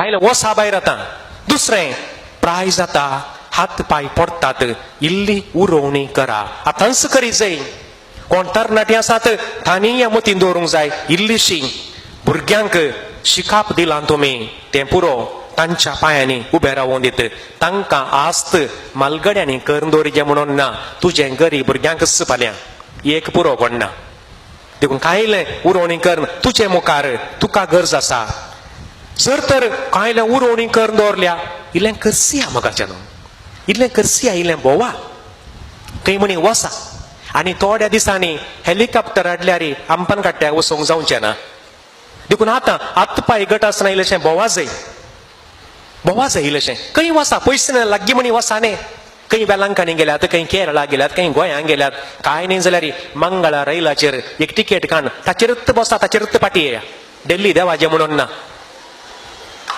कायला वसा भायर येता. दुसरें प्रायज जाता हात पाय पडटात इल्ली उरोवणी करा. आतांच करी जाय. कोण तरणाटी आसात तांणी ह्या मतीन दवरूंक जाय इल्लीशी भुरग्यांक शिकाप दिलां तुमी तें पुरो तांच्या पांयांनी उबे रावून दित. तांकां आस्त मालगड्यांनी करून दवरिचें म्हणून ना. तुजें गरीब भुरग्यांकच फाल्यां एक पुरो कोणना. देखून कायलें उरोवणी कर तुजे मुखार तुका गरज आसा. जर तर कायलें उरोवणी करून दवरल्या इल्लें करसी या मोगाच्या न्हू. इल्लें करसी या इल्लें भोवा खंय म्हणी वसा. आनी थोड्या दिसांनी हेलिकॉप्टर हाडल्यार आमपान काट्ट्याक वचोंक जावचें ना. देखून आतां हात पांय गट आसतना इल्लेशें भोवा जाय. भोवा जाय इल्लेशें. खंय वसा पयस लागीं म्हणी वसा न्ही. खंय बेलांकांनी गेल्यात खंय केरळा गेल्यात खंय गोंयांत गेल्यात कांय न्ही जाल्यार मंगळा रैलाचेर एक तिकेट काण ताचेरच बसा ताचेरच पाटी येया. दिल्ली देवाचें म्हणून ना.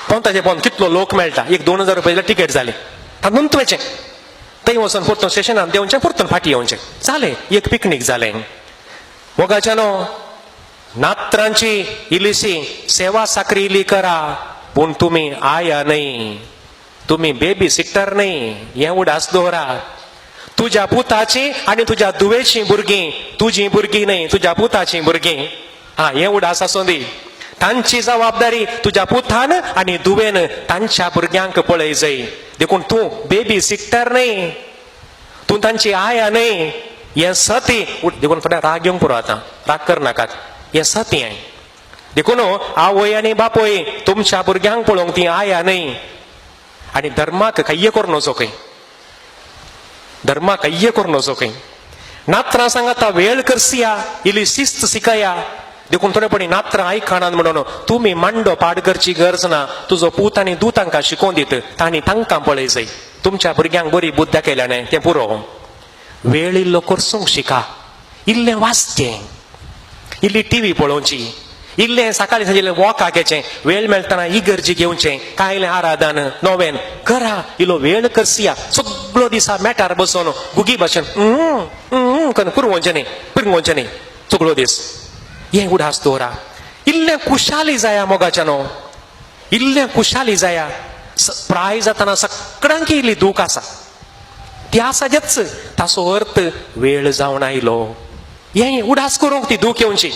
पोंताचें पोंत कितलो लोक मेळटा. 1-2 हजार रुपया तिकेट जालें. तातूंत तुवेचें थंय वचून परतून स्टेशनार देंवचें परतून फाटी येवचें जालें. एक पिकनीक जालें. मोगाच्यानो नात्रांची इल्लीशी सेवा साकरी इल्ली करा. पूण तुमी आया न्ही. तुमी बेबी सिटर न्ही. हें उडास दवरा. तुज्या पुताची आनी तुज्या दुवेची भुरगीं तुजीं भुरगीं न्ही तुज्या पुताचीं भुरगीं. हें उडास आसूं दी. तांची जबाबदारी तुज्या पुतान आनी दुवेन तांच्या भुरग्यांक पळय जाय. देखून तूं बेबी सिटर न्ही. तूं तांची आया न्ही. हें सती देखून थोडे राग येवंक पुरो आतां. राग करनाकात. हें सती हें. देखून आवय आनी बापोय तुमच्या भुरग्यांक पळोवंक ती आया न्ही. आनी धर्माक कय्ये करून वचो खंय. धर्माक कय्ये करून वचो खंय. नात्रां सांगाता वेळ करसिया इल्ली शिस्त शिकया. देखून थोडेपणी नात्रां आयकणात म्हणून तुमी मांडो पाड करची गरज ना. तुजो पूत आनी दूत तांकां शिकोवन दित. तांणी तांकां पळय जाय. तुमच्या भुरग्यांक बरी बुद्ध केल्याने तें पुरो. वेळ इल्लो करसूंक शिका. इल्लें वाचचें. इल्ली टीव्ही पळोवची. इल्लें सकाळी सांजे वॉकाक येचें. वेळ मेळटना इगर्जी घेवचें. कायलें आराधन नोवेन करा. इल्लो वेळ करसिया. सगळो दिसा मॅटार बसून गुगी भाशेन करून कुरवोवचें न्ही पिरंगोवचें न्ही सगळो दीस. हें उडास दवरा. इल्लें कुशाली जाया मोगाच्यानो. इल्लें कुशाली जाया. प्राय जाताना सगळ्यांक इल्ली दूख आसा. ती आसाजेच ताचो अर्थ वेळ जावन आयलो. हें उडास करूंक ती दूख येवची.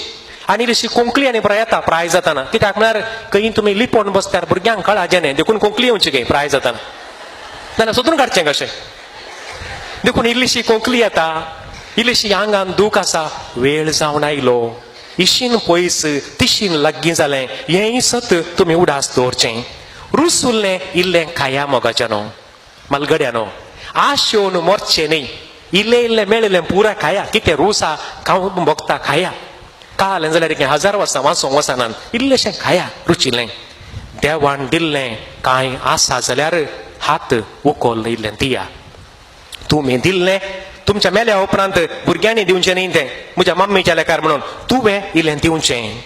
आनी इल्लीशी कोंकणी आनी प्रयत्न प्राय जाताना. कित्याक म्हळ्यार खंय तुमी लिपोवन बसल्यार भुरग्यांक कळाचें न्ही. देखून कोंकणी येवची खंय प्राय जाताना. जाल्यार सोदून काडचें कशें. देखून इल्लीशी कोंकणी येता. इल्लीशी आंगान दूख आसा. वेळ जावन आयलो. इशीन पयस तिशीन लागीं जालें. हेंय सत तुमी उडास दवरचें. रूस उरलें इल्लें खाया मोगाच्यानो. मालगड्यानो आश येवन मरचें न्ही. इल्लें इल्लें मेळिल्लें पुरा खाया. कितें रूसा खावन भोगता खाया. कालें जाल्यार 1000 वर्सां वाचोंक वचनान इल्लेशें खाया रुचिल्लें. देवान दिल्लें कांय आसा जाल्यार हात उखोल इल्लें दिया. तुमी दिल्लें तुमच्या मेल्या उपरांत भुरग्यांनी दिवचें न्ही तें म्हज्या मम्मीच्या लेकार म्हणून तुवें इल्लें दिवचें.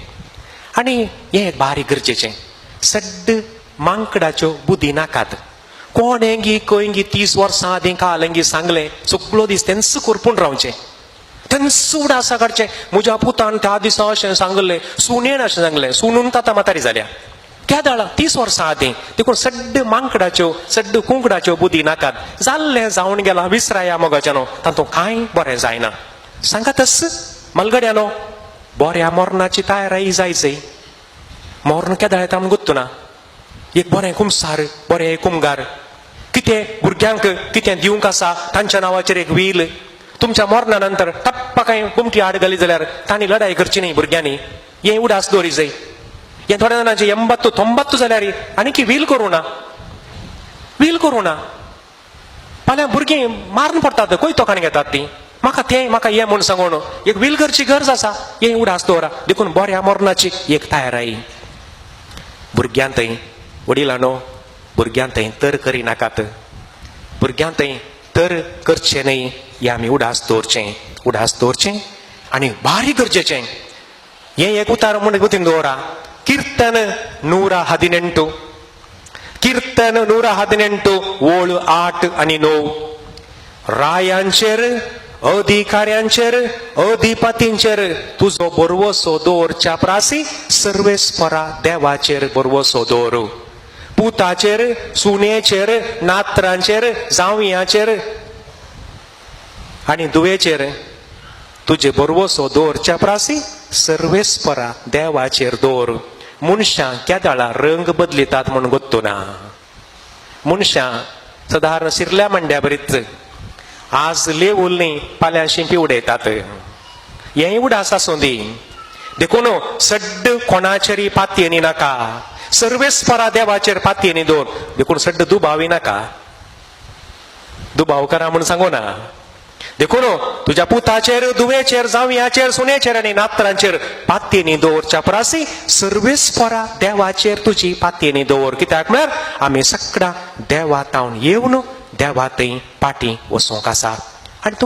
आनी हें बारीक गरजेचें. सड्ड मांकडाच्यो बुद्धी नाकात. कोणेंगी खंयगी 30 वर्सां आदीं कालेंगी सांगलें सगळो दीस तेंच करपून रावचें. तेंच उडासा काडचें. म्हज्या पुतान त्या दिसा अशें सांगलें. सुणेन अशें सांगलें. सुनून ताता म्हातारी जाल्या. केदाळ 30 वर्सां आदीं. देखून सड्ड मांकडाच्यो सड्ड कुंकडाच्यो बुद्धी नाकात. जाल्लें जावन गेलां विसराया मोगाच्यानो. तातूंत कांय बरें जायना. सांगातच मलगड्यानो बऱ्या मरणाची तयारी जायचें. मरण केदाळ येता म्हूण गुत्तू ना. एक बरें कुमसार बरें कुमगार. कितें भुरग्यांक कितें दिवंक आसा तांच्या नांवाचेर एक वील. तुमच्या मरणा नंतर टप्पा कांय कुमटी आड घाली जाल्यार तांणी लढाई करची न्ही भुरग्यांनी. हें उडास दवरी जाय. हें थोड्या जाणांचे 80-90 जाल्यार आनी वील करूं ना. वील करूं ना. फाल्यां भुरगीं मारून पडटात. खंय तोखाण घेतात तीं. म्हाका हें म्हूण सांगून एक वील करची गरज आसा. हें उडास दवरा. देखून बऱ्या मरणाची एक तयारी. भुरग्यां थंय वडिलांनो भुरग्यां थंय तर करिनाकात. भुरग्यां थंय तर करचें न्ही. हें आमी उडास दवरचें. उडास दवरचें आनी बारीक गरजेचें. हें एक उतार म्हूण गुतीन दवरा. कीर्तन 118. कीर्तन 118 ओळ 8 आनी 9. रायांचेर अधिकाऱ्यांचेर अधिपतींचेर तुजो बरवसो दवरच्या प्रासी सर्वेस्परा देवाचेर बरवसो दवर. पुताचेर सुनेचेर नात्रांचेर जावयाचेर आनी दुवेचेर तुजे बरोवसो दवरच्या प्रासी सर्वेस्परा देवाचेर दवर. मनशां केदाळा रंग बदलितात म्हूण गोत्तू ना. मनशां सादारण शिरल्या मंड्या बरीच आज लेवूल न्ही फाल्यां शिंपी उडयतात. हेंय उडास आसूं दी. देखून सड्ड कोणाचेरी पातयेनी नाका. सर्वेस्परा देवाचेर पातयेनी दवर. देखून सड्ड दुबावी नाका. दुबाव करा म्हूण सांगू ना. देखून तुझ्या पुताचेर दुवेचेर जावयाचेर सुनेचेर आनी नात्रांचेर पातयेनी दवरच्या प्रासी सर्वेस्परा देवाचेर तुजी पातयेनी दवर. कित्याक म्हळ्यार आमी सगळ्या देवातावन येवन देवातय पाटी वचूंक आसा.